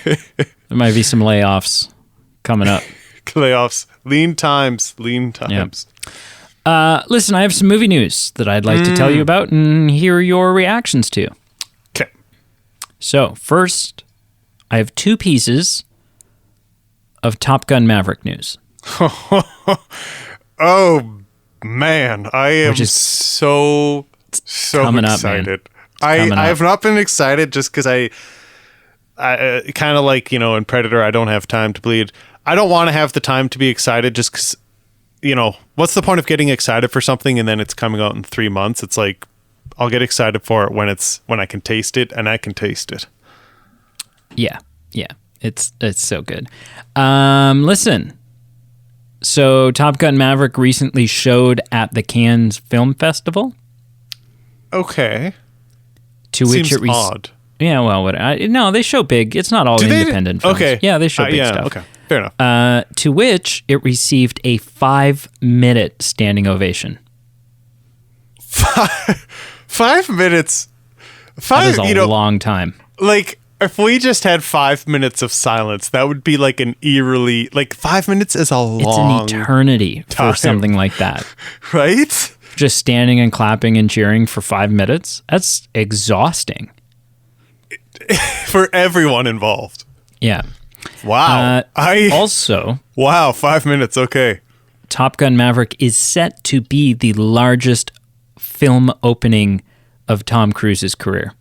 There might be some layoffs coming up. Layoffs. Lean times. Yep. Listen, I have some movie news that I'd like to tell you about and hear your reactions to. Okay. So, first, I have 2 pieces of Top Gun Maverick news. Oh, man. I am so excited. I have not been excited just because I kind of in Predator, I don't have time to bleed. I don't want to have the time to be excited just because what's the point of getting excited for something and then it's coming out in 3 months? It's like, I'll get excited for it when I can taste it, and I can taste it. Yeah. It's so good. Listen. So Top Gun Maverick recently showed at the Cannes Film Festival. Okay. To which Seems odd. Yeah, well, no, they show big. It's not all independent films. Okay. Yeah, they show big stuff. Okay, fair enough. To which it received a 5-minute standing ovation. 5 minutes. That is a long time. Like, if we just had 5 minutes of silence, that would be like an eerily... Like, 5 minutes is a long It's an eternity time. for something like that. Right? Just standing and clapping and cheering for 5 minutes? That's exhausting. For everyone involved. Yeah. Wow. Wow, 5 minutes, okay. Top Gun Maverick is set to be the largest film opening of Tom Cruise's career.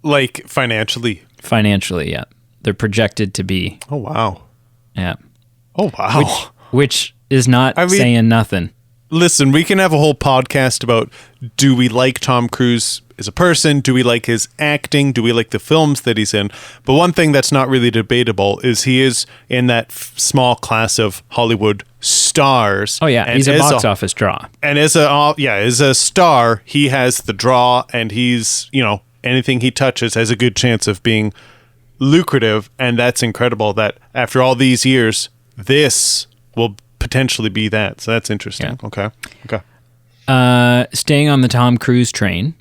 Like, financially? Financially, yeah. They're projected to be. Oh, wow. Yeah. Oh, wow. Which is not saying nothing. Listen, we can have a whole podcast about, do we like Tom Cruise as a person? Do we like his acting? Do we like the films that he's in? But one thing that's not really debatable is he is in that small class of Hollywood stars. Oh, yeah. He's a box office draw. And as a star, he has the draw, and he's, anything he touches has a good chance of being lucrative. And that's incredible that after all these years, this will potentially be that. So that's interesting. Yeah. Okay. Staying on the Tom Cruise train.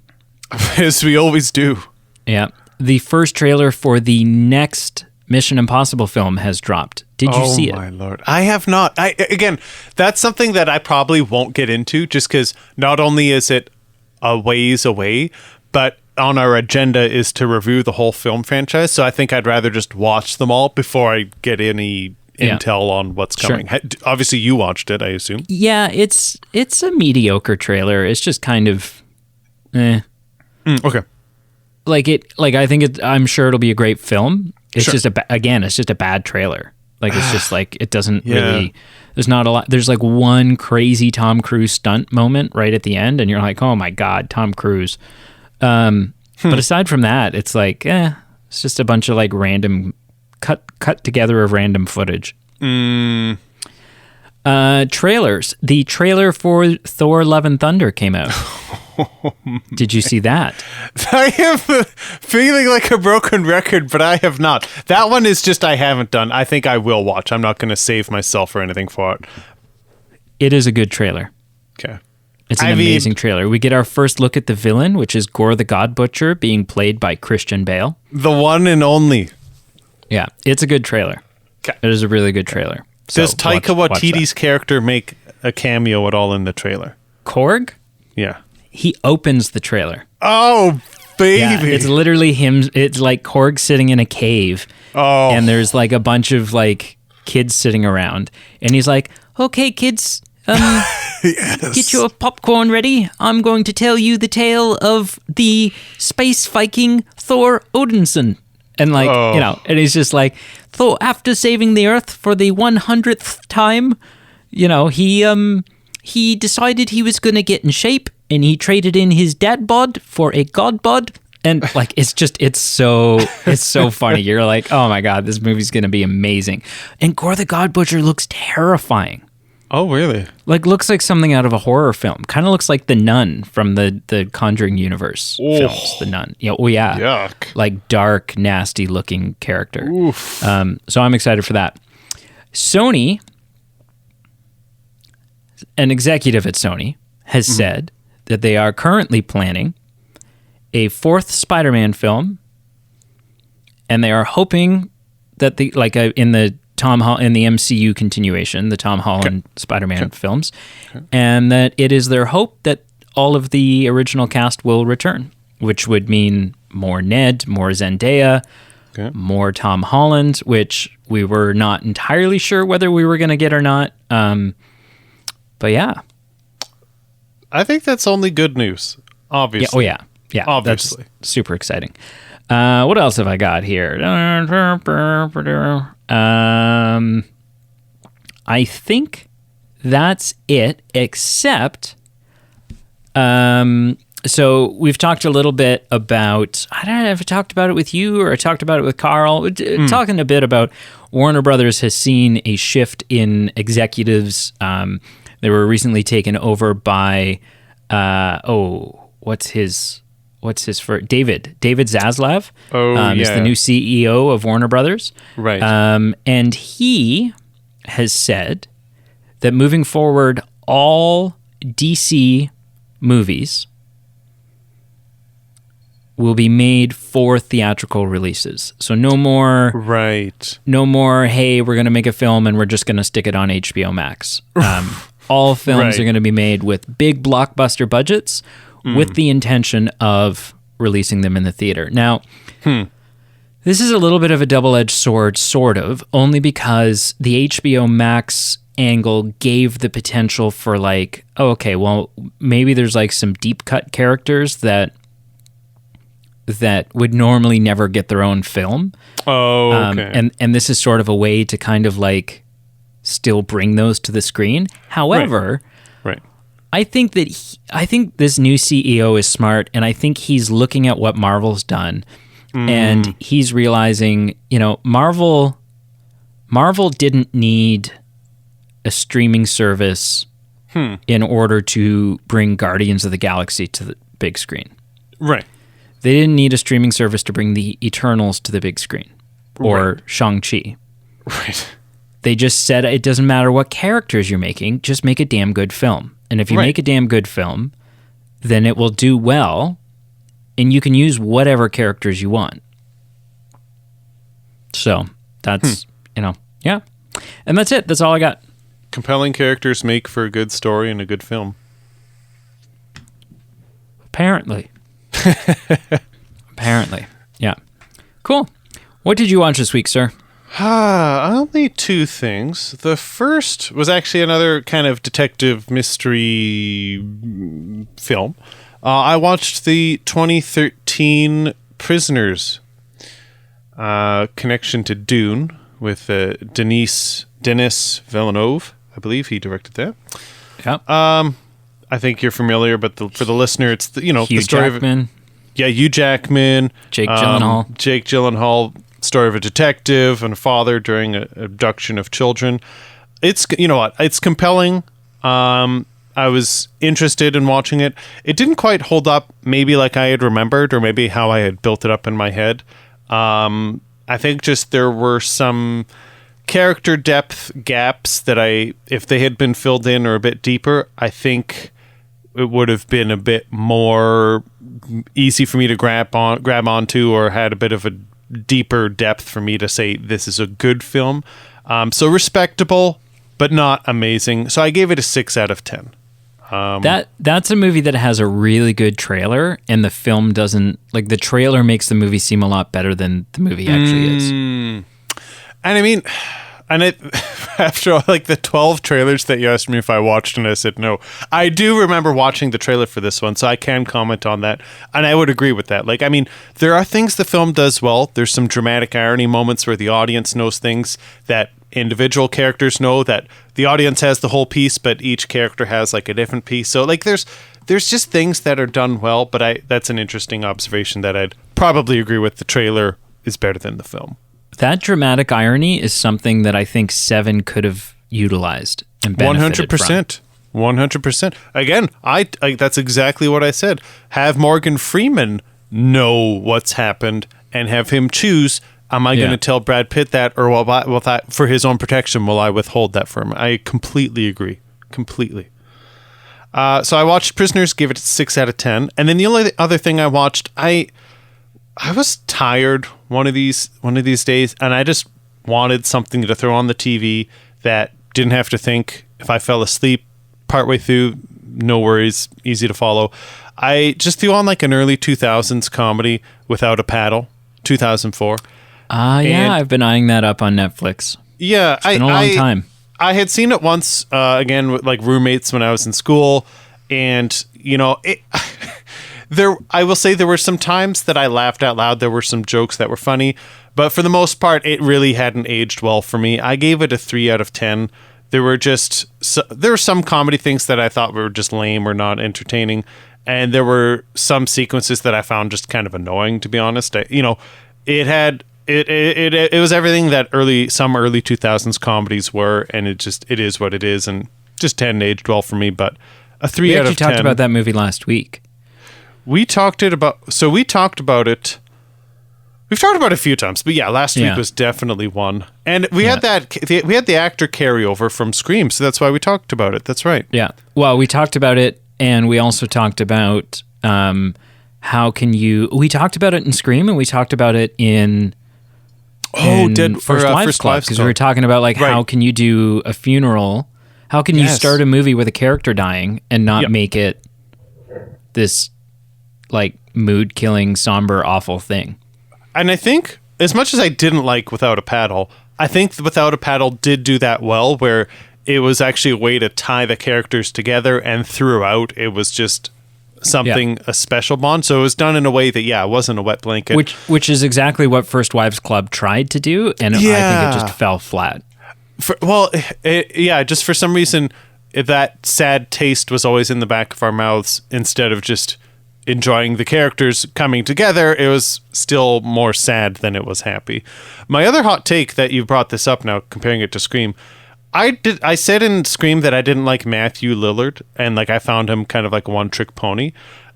As we always do. Yeah. The first trailer for the next Mission Impossible film has dropped. Did you see it? Oh, my Lord. I have not. Again, that's something that I probably won't get into, just because not only is it a ways away, but on our agenda is to review the whole film franchise. So I think I'd rather just watch them all before I get any intel on what's coming. Sure. Obviously, you watched it, I assume. Yeah, it's a mediocre trailer. It's just kind of, okay. I think I'm sure it'll be a great film. It's just it's just a bad trailer. Like, it's just like, it doesn't really, there's not a lot. There's like one crazy Tom Cruise stunt moment right at the end, and you're like, oh my God, Tom Cruise. But aside from that, it's like, it's just a bunch of like random cut together of random footage. Trailers. The trailer for Thor: Love and Thunder came out. Did you see that? I am feeling like a broken record, but I have not. That one is just I haven't done. I think I will watch. I'm not going to save myself or anything for it. It is a good trailer. Okay. It's an amazing trailer. We get our first look at the villain, which is Gore the God Butcher, being played by Christian Bale. The one and only. Yeah, it's a good trailer. Okay. It is a really good trailer. So does Taika Waititi's character make a cameo at all in the trailer? Korg? Yeah. He opens the trailer. Oh, baby. Yeah, it's literally him. It's like Korg sitting in a cave. Oh. And there's like a bunch of like kids sitting around. And he's like, okay, kids, yes. Get your popcorn ready. I'm going to tell you the tale of the space Viking Thor Odinson. And like, and he's just like, Thor, after saving the Earth for the 100th time, he decided he was going to get in shape, and he traded in his dad bod for a god bod. And like, it's so funny. You're like, oh my God, this movie's going to be amazing. And Gore the God Butcher looks terrifying. Oh, really? Like, looks like something out of a horror film. Kind of looks like the Nun from the Conjuring universe films. The Nun. Yeah. Oh, yeah. Yuck. Like dark, nasty looking character. Oof. So I'm excited for that. Sony, an executive at Sony, has said that they are currently planning a fourth Spider-Man film, and they are hoping that in the MCU continuation, the Tom Holland Spider-Man films, and that it is their hope that all of the original cast will return, which would mean more Ned, more Zendaya, more Tom Holland, which we were not entirely sure whether we were going to get or not. But yeah. I think that's only good news, obviously. Yeah. Yeah, obviously. That's super exciting. What else have I got here? I think that's it, except so we've talked a little bit about, I don't know if I talked about it with you or I talked about it with Carl, talking a bit about Warner Brothers has seen a shift in executives. They were recently taken over by, what's his first? David Zaslav. Is the new CEO of Warner Brothers. Right. And he has said that moving forward, all DC movies will be made for theatrical releases. So no more, hey, we're going to make a film and we're just going to stick it on HBO Max. All films are going to be made with big blockbuster budgets with the intention of releasing them in the theater. Now, this is a little bit of a double-edged sword, sort of, only because the HBO Max angle gave the potential for like, oh, okay, well, maybe there's like some deep cut characters that would normally never get their own film. Oh, okay. And this is sort of a way to kind of like still bring those to the screen. However, right. I think this new CEO is smart, and I think he's looking at what Marvel's done, and he's realizing, Marvel didn't need a streaming service in order to bring Guardians of the Galaxy to the big screen. Right. They didn't need a streaming service to bring the Eternals to the big screen or Shang-Chi. Right. They just said it doesn't matter what characters you're making, just make a damn good film. And if you make a damn good film, then it will do well, and you can use whatever characters you want. So that's, yeah. And that's it. That's all I got. Compelling characters make for a good story and a good film. Apparently. Apparently. Yeah. Cool. What did you watch this week, sir? Only two things. The first was actually another kind of detective mystery film. I watched the 2013 Prisoners connection to Dune with Denis Villeneuve. I believe he directed that. Yeah. I think you're familiar, but for the listener, it's the story Jackman. Hugh Jackman, Jake Gyllenhaal. Story of a detective and a father during an abduction of children. It's it's compelling. I was interested in watching it. It didn't quite hold up, maybe like I had remembered, or maybe how I had built it up in my head. I think just there were some character depth gaps that if they had been filled in or a bit deeper, I think it would have been a bit more easy for me to grab onto, or had a bit of a deeper depth for me to say this is a good film. So respectable, but not amazing. So I gave it a 6 out of 10. That's a movie that has a really good trailer, and the film doesn't. Like, the trailer makes the movie seem a lot better than the movie actually is. And I mean, after like the 12 trailers that you asked me if I watched, and I said no, I do remember watching the trailer for this one, so I can comment on that, and I would agree with that. Like, I mean, there are things the film does well. There's some dramatic irony moments where the audience knows things that individual characters know, that the audience has the whole piece, but each character has like a different piece. So like there's just things that are done well, but that's an interesting observation that I'd probably agree with. The trailer is better than the film. That dramatic irony is something that I think Se7en could have utilized and benefited 100%. 100%. Again, I that's exactly what I said. Have Morgan Freeman know what's happened and have him choose, am I going to tell Brad Pitt that, or will that, for his own protection, will I withhold that from him? I completely agree. Completely. So I watched Prisoners, gave it a 6 out of 10. And then the only other thing I watched, I was tired one of these days, and I just wanted something to throw on the TV that didn't have to think. If I fell asleep partway through, no worries, easy to follow. I just threw on like an early 2000s comedy, Without a Paddle, 2004. I've been eyeing that up on Netflix. Yeah, it's been a long time. I had seen it once, again, with like roommates when I was in school, and I will say there were some times that I laughed out loud. There were some jokes that were funny, but for the most part, it really hadn't aged well for me. I gave it a 3 out of 10 There were there were some comedy things that I thought were just lame or not entertaining, and there were some sequences that I found just kind of annoying, to be honest. It had it was everything that some early 2000s comedies were, and it is what it is, and just 10 aged well for me. But a 3 out of 10. We talked about that movie last week. We talked about it. We've talked about it a few times, but yeah, last week was definitely one. And we had the actor carryover from Scream, so that's why we talked about it. That's right. Yeah. Well, we talked about it, and we also talked about we talked about it in Scream, and we talked about it in First Wives Club, because we were talking about how can you do a funeral? How can you start a movie with a character dying and not make it this mood-killing, somber, awful thing? And I think, as much as I didn't like Without a Paddle, I think Without a Paddle did do that well, where it was actually a way to tie the characters together, and throughout it was just something, a special bond. So it was done in a way that, it wasn't a wet blanket. Which is exactly what First Wives Club tried to do, and I think it just fell flat. Just for some reason, that sad taste was always in the back of our mouths instead of just enjoying the characters coming together. It was still more sad than it was happy. My other hot take that you brought this up now, comparing it to Scream, I said in Scream that I didn't like Matthew Lillard, and I found him kind of like a one-trick pony.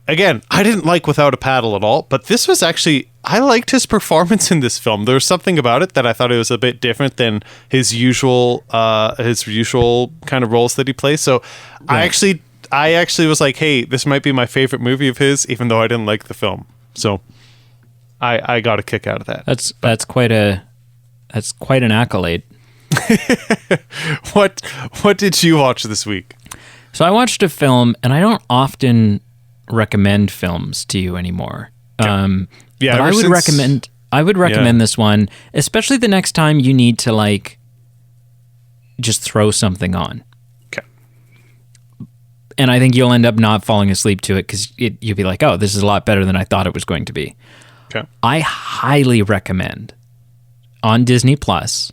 Again, I didn't like Without a Paddle at all, but this was actually, I liked his performance in this film. There was something about it that I thought it was a bit different than his usual kind of roles that he plays. So right. I actually was like, hey, this might be my favorite movie of his, even though I didn't like the film. So I got a kick out of that. That's quite an accolade. What did you watch this week? So I watched a film, and I don't often recommend films to you anymore. But I would recommend this one, especially the next time you need to just throw something on. And I think you'll end up not falling asleep to it, because you'll be like, oh, this is a lot better than I thought it was going to be. Okay. I highly recommend on Disney Plus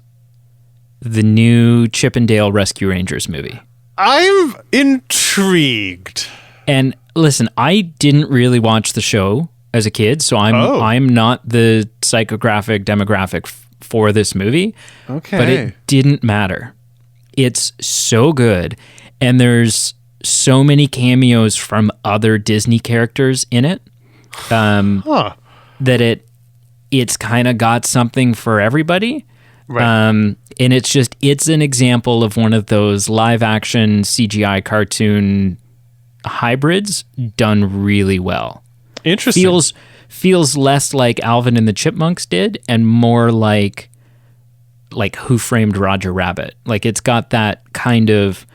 the new Chip and Dale Rescue Rangers movie. I'm intrigued. And listen, I didn't really watch the show as a kid, so I'm not the psychographic demographic for this movie. Okay. But it didn't matter. It's so good, and there's so many cameos from other Disney characters in it that it's kind of got something for everybody. Right. And it's an example of one of those live action CGI cartoon hybrids done really well. Interesting. Feels less like Alvin and the Chipmunks did, and more like Who Framed Roger Rabbit. It's got that kind of,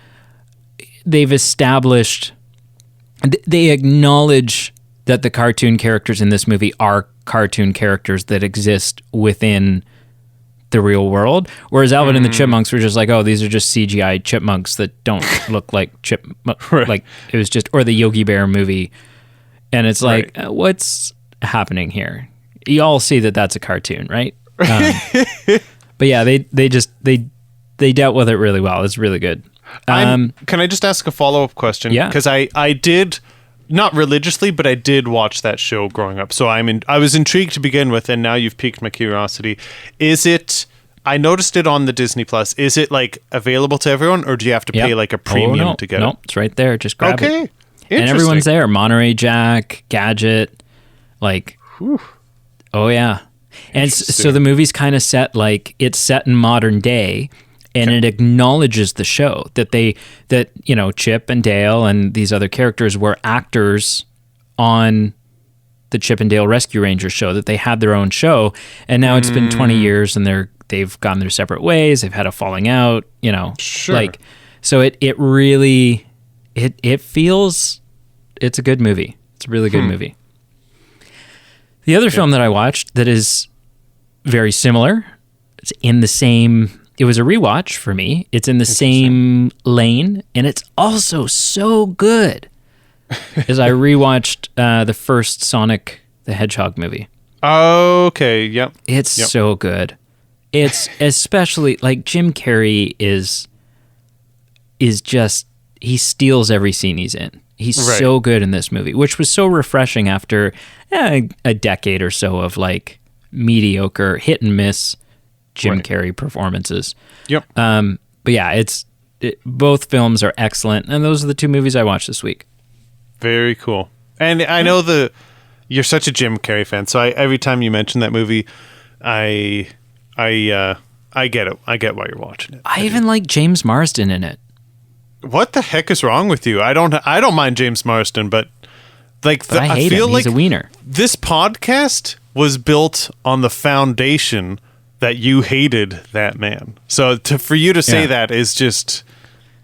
they've established, they acknowledge that the cartoon characters in this movie are cartoon characters that exist within the real world, whereas Alvin and the Chipmunks were just like, oh, these are just CGI chipmunks that don't look like right. It was just, or the Yogi Bear movie, and it's like, what's happening here? You all see that that's a cartoon, right? But yeah, they dealt with it really well. It's really good. Can I just ask a follow-up question? Yeah. Because I did, not religiously, but I did watch that show growing up. So I was intrigued to begin with, and now you've piqued my curiosity. I noticed it on the Disney Plus. Is it available to everyone, or do you have to pay a premium to get it? No, it's right there. Just grab it. Okay. And everyone's there. Monterey Jack, Gadget, oh yeah. And so the movie's kind of set it's set in modern day. And it acknowledges the show that Chip and Dale and these other characters were actors on the Chip and Dale Rescue Rangers show, that they had their own show, and now it's been 20 years and they've gone their separate ways. They've had a falling out, Sure. So it really feels, it's a good movie. It's a really good movie. The other film that I watched that is very similar, it's in the same. It was a rewatch for me. It's in the same lane, and it's also so good. As I rewatched the first Sonic the Hedgehog movie. Okay, yep. It's so good. It's especially, Jim Carrey is is just, he steals every scene he's in. He's Right. so good in this movie, which was so refreshing after a decade or so of like mediocre hit and miss Jim Right. Carrey performances. Yep. But yeah, both films are excellent, and those are the two movies I watched this week. Very cool. And I know you're such a Jim Carrey fan, so every time you mention that movie, I get it. I get why you're watching it. I even like James Marsden in it. What the heck is wrong with you? I don't mind James Marsden, but like But I hate feel him. like He's a wiener. this podcast was built on the foundation that you hated that man. So for you to say Yeah. that is just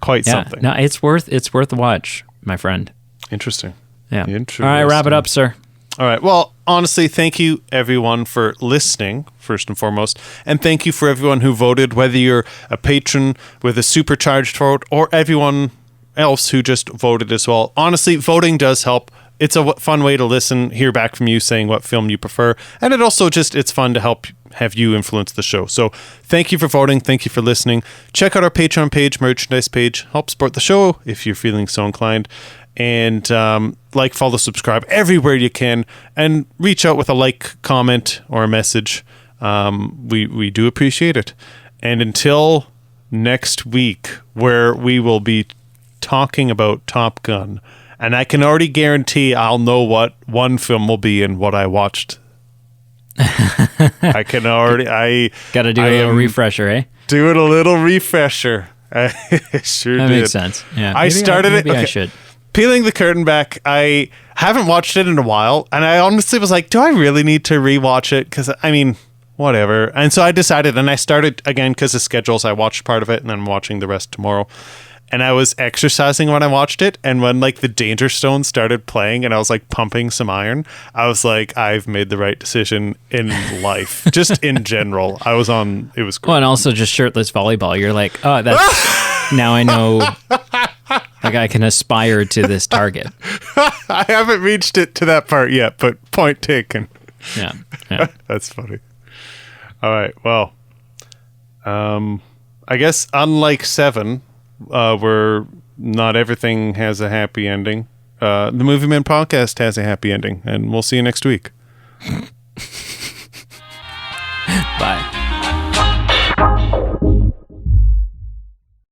quite something. No, it's worth the watch, my friend. Interesting. Yeah. Interesting. All right, wrap it up, sir. All right. Well, honestly, thank you everyone for listening, first and foremost. And thank you for everyone who voted, whether you're a patron with a supercharged vote or everyone else who just voted as well. Honestly, voting does help. It's a fun way to listen, hear back from you saying what film you prefer. And it also it's fun to help have you influence the show. So thank you for voting. Thank you for listening. Check out our Patreon page, merchandise page. Help support the show if you're feeling so inclined. And like, follow, subscribe everywhere you can, and reach out with a like, comment, or a message. We do appreciate it. And until next week, where we will be talking about Top Gun, and I can already guarantee I'll know what one film will be and what I watched. I can already. I got to do a little refresher, eh? Doing a little refresher. I sure That did. makes sense. Yeah, I started it. Maybe I okay. should. Peeling the curtain back, I haven't watched it in a while, and I honestly was like, do I really need to rewatch it? Because, I mean, whatever. And so I decided, and I started again because of schedules. I watched part of it, and I'm watching the rest tomorrow. And I was exercising when I watched it, and when like the Danger Stone started playing and I was like pumping some iron, I was like, I've made the right decision in life. Just in general. It was great. Well, and also just shirtless volleyball. You're like, oh, that's now I know. Like I can aspire to this target. I haven't reached it to that part yet, but point taken. Yeah. That's funny. All right. Well, I guess unlike Se7en, where not everything has a happy ending, the Movie Man podcast has a happy ending, and we'll see you next week. Bye.